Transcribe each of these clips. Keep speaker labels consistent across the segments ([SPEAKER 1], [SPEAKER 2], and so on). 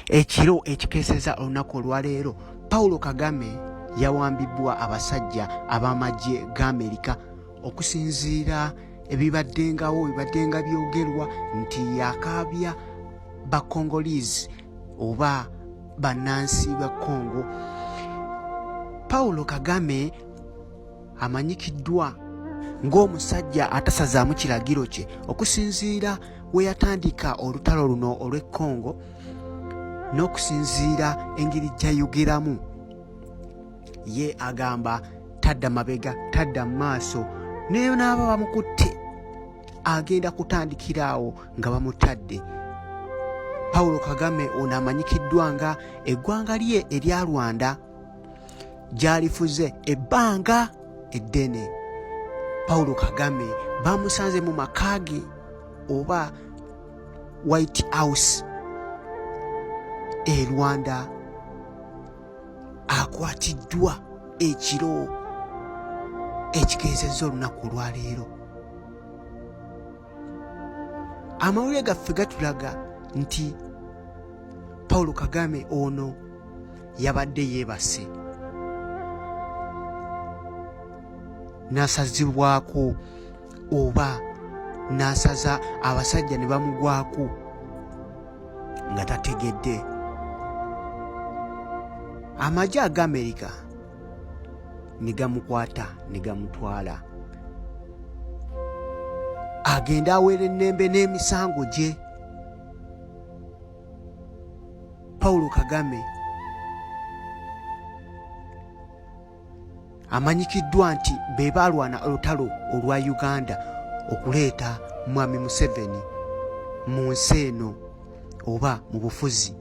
[SPEAKER 1] Ekiro ekikeeseza olunaku olwaleero, Paulo Kagame yawambibwa abasajja ab'amagye g'Amerika okusinziira ebibaddenga byogerwa nti yakaabya ba Congolese oba bannansi ba Congo. Paulo Kagame amanyikiddwa ng'omusajja atasazaamu kiragiro kye okusinziira we yatandika olutalo luno olw'e Congo n'okusinziira engeri gy'ayogeramu. Ye agamba tadda mabega, tadda mu maaso, naye n'aba bamukutte agenda kutandikira awo nga bamutadde. Paulo Kagame ono amanyikiddwa nga eggwanga lye erya Rwanda gy'alifuze ebbanga eddene. Paulo Kagame bamusanze mu maka ge oba White House e Rwanda, akwatiddwa ekiro ekikeesezza olunaku olwaleero. Amawulire gaffe gatulaga nti Paulo Kagame ono yabadde yeebase, n'asazibwako oba n'asaza abasajja ne bamugwako nga tategedde. Amagye ag'Amerika ne gamukwata ne gamutwala, agenda aweera ennembe n'emisango gye. Paulo Kagame amanyikiddwa nti be baalwana olutalo olwa Uganda okuleeta Mwami Museveni mu nsi eno oba mu bufuzi.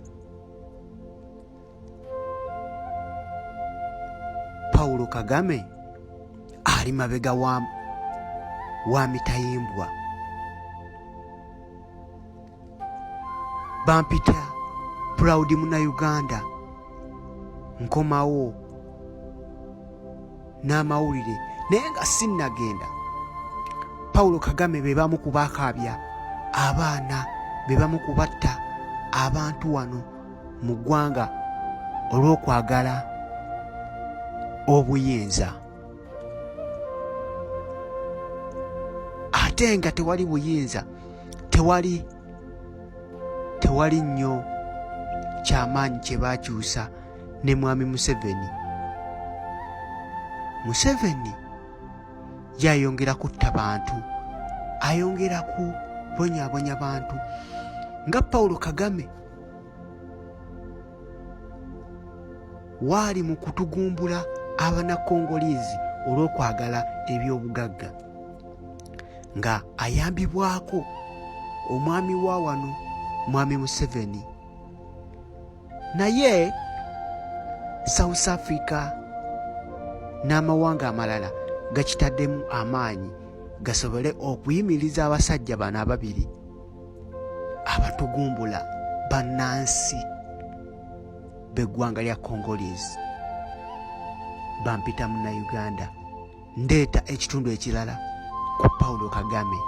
[SPEAKER 1] Paulo Kagame ali mabega wa mitayimbwa. Bampita Proud Munnayuganda, nkomawo n'amawulire naye nga sinnagenda. Paulo Kagame be bamu ku baakaabya abaana, be bamu ku batta abantu wano mu ggwanga olw'okwagala obuyinza. Ate nga tewali buyinza, tewali nnyo kyamaanyi kye baakyusa ne Mwami Museveni. Museveni yayongera kutta bantu, ayongera kubonyaabonya bantu nga Paulo Kagame waali mu kutugumbula abanakongolizi olw'okwagala eby'obugagga, nga ayambibwako omwami wa wano Mwami Museveni. Naye South Africa n'amawanga amalala gakitaddemu amaanyi gasobole okuyimiriza abasajja bano ababiri abatugumbula bannansi b'eggwanga lya Congolese. Bampita Munnayuganda, ndeeta ekitundu ekirala ku Paulo Kagame.